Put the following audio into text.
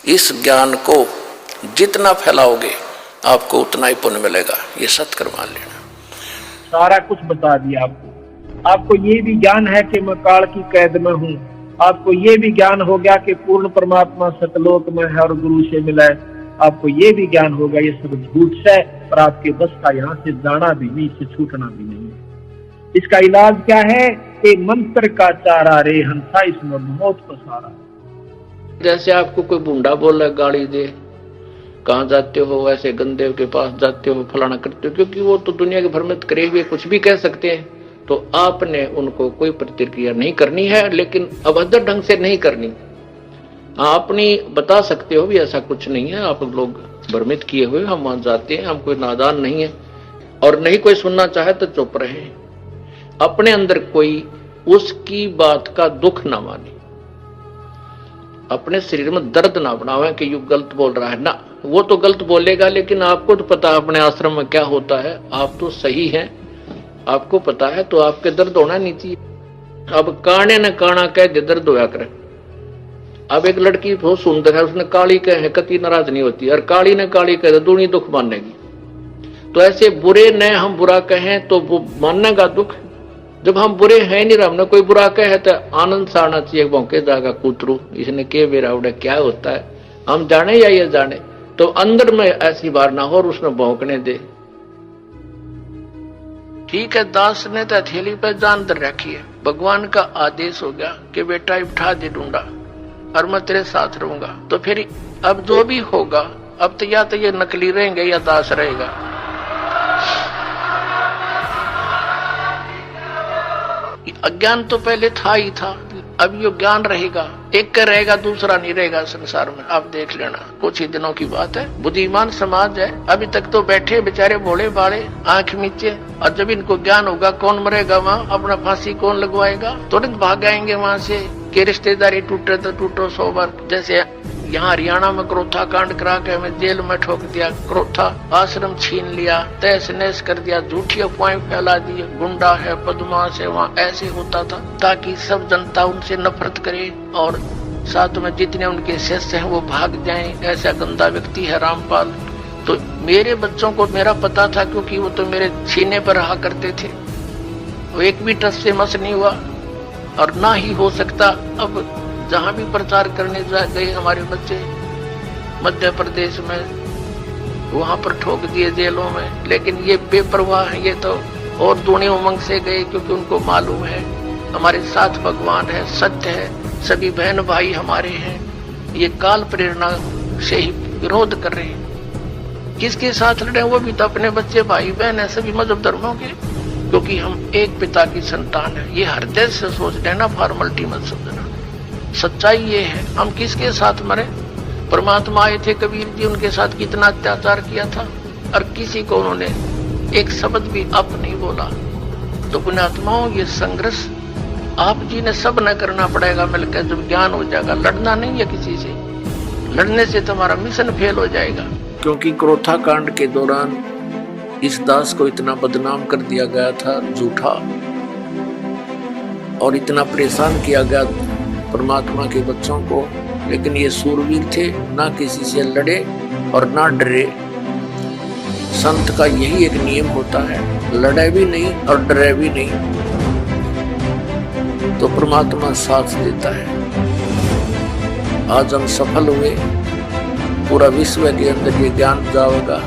इस ज्ञान को जितना फैलाओगे आपको उतना ही पुण्य मिलेगा, ये सत्य मान लेना। सारा कुछ बता दिया आपको। आपको ये भी ज्ञान है कि मैं काल की कैद में हूँ। आपको ये भी ज्ञान हो गया कि पूर्ण परमात्मा सतलोक में है और गुरु से मिला है। आपको ये भी ज्ञान होगा ये सब झूठ है और आपके बस का यहाँ से जाना भी नहीं, इससे छूटना भी नहीं है। इसका इलाज क्या है कि मंत्र का चारा रे हंसा इसमें बहुत पसारा। जैसे आपको कोई बूढ़ा बोला गाली दे, कहाँ जाते हो, ऐसे गंदे के पास जाते हो, फलाना करते हो, क्योंकि वो तो दुनिया के भ्रमित करे हुए कुछ भी कह सकते हैं। तो आपने उनको कोई प्रतिक्रिया नहीं करनी है, लेकिन अभद्र ढंग से नहीं करनी। आपने बता सकते हो भी ऐसा कुछ नहीं है, आप लोग भ्रमित किए हुए, हम वहां जाते हैं, हम कोई नादान नहीं है। और नहीं कोई सुनना चाहे तो चुप रहे, अपने अंदर कोई उसकी बात का दुख ना माने, अपने शरीर में दर्द ना बनावे कि यू गलत बोल रहा है ना। वो तो गलत बोलेगा, लेकिन आपको तो पता है अपने आश्रम में क्या होता है, आप तो सही हैं, आपको पता है, तो आपके दर्द होना नहीं चाहिए। अब काने न काना कह दे दर्द होया करे। अब एक लड़की बहुत सुंदर है, उसने काली कहे कति नाराज नहीं होती, और काली ने काली कह दे दूनी दुख मानेगी। तो ऐसे बुरे न हम बुरा कहें तो वो मानेगा दुख। जब हम बुरे हैं नहीं, हमने कोई बुरा कहे तो आनंद से आना चाहिए, भौंके जाएगा कूतरू, इसने के बेरा उड़ा क्या होता है, हम जाने या ये जाने। तो अंदर में ऐसी बार ना हो और उसने भौंकने दे। ठीक है, दास ने तो हथेली पर जान दर रखी है, भगवान का आदेश हो गया कि बेटा उठा दे डूंडा और मैं तेरे साथ रहूंगा। तो फिर अब जो भी होगा, अब तो या तो ये नकली रहेंगे या दास रहेगा। अज्ञान तो पहले था ही था, अब ये ज्ञान रहेगा, एक का रहेगा दूसरा नहीं रहेगा संसार में। आप देख लेना, कुछ ही दिनों की बात है। बुद्धिमान समाज है, अभी तक तो बैठे बेचारे भोले भाले आंख नीचे, और जब इनको ज्ञान होगा कौन मरेगा वहाँ, अपना फांसी कौन लगवाएगा, तुरंत भाग आएंगे वहाँ से कि रिश्तेदारी टूटे तो टूटो 100 बार। जैसे यहाँ हरियाणा में क्रोथा कांड करा के हमें जेल में ठोक दिया, क्रोथा आश्रम छीन लिया, तहस नहस कर दिया, झूठी अफवाहें फैला दी, गुंडा है बदमाश है, वहाँ ऐसे होता था ताकि सब जनता उनसे नफरत करे और साथ में जितने उनके शिष्य हैं वो भाग जाएं। ऐसा गंदा व्यक्ति है रामपाल। तो मेरे बच्चों को मेरा पता था, क्योंकि वो तो मेरे सीने पर रहा करते थे, वो एक भी टस से मस नहीं हुआ और ना ही हो सकता। अब जहां भी प्रचार करने गए हमारे बच्चे मध्य प्रदेश में, वहां पर ठोक दिए जेलों में। लेकिन ये बेपरवाह है, ये तो और दूनी उमंग से गए, क्योंकि उनको मालूम है हमारे साथ भगवान है, सत्य है, सभी बहन भाई हमारे हैं। ये काल प्रेरणा से ही विरोध कर रहे हैं। किसके साथ लड़े, वो भी तो अपने बच्चे भाई बहन है, सभी मजहब धर्मों के, क्योंकि हम एक पिता की संतान है। ये हृदय से सोच लेना, फॉर्मलिटी मत समझना। सच्चाई ये है, हम किसके साथ मरे। परमात्मा आए थे कबीर जी, उनके साथ कितना अत्याचार किया था और किसी को उन्होंने एक शब्द भी अप नहीं बोला। तो पुण्यात्माओं, ये संघर्ष आप जी ने सब न करना पड़ेगा मिलकर। जब ज्ञान हो जाएगा, लड़ना नहीं है किसी से, लड़ने से तुम्हारा मिशन फेल हो जाएगा। क्योंकि क्रोथा कांड के दौरान इस दास को इतना बदनाम कर दिया गया था, झूठा, और इतना परेशान किया गया परमात्मा के बच्चों को। लेकिन ये सूरवीर थे, ना किसी से लड़े और ना डरे। संत का यही एक नियम होता है, लड़े भी नहीं और डरे भी नहीं, तो परमात्मा साथ देता है। आज हम सफल हुए, पूरा विश्व के अंदर ये ज्ञान जाएगा।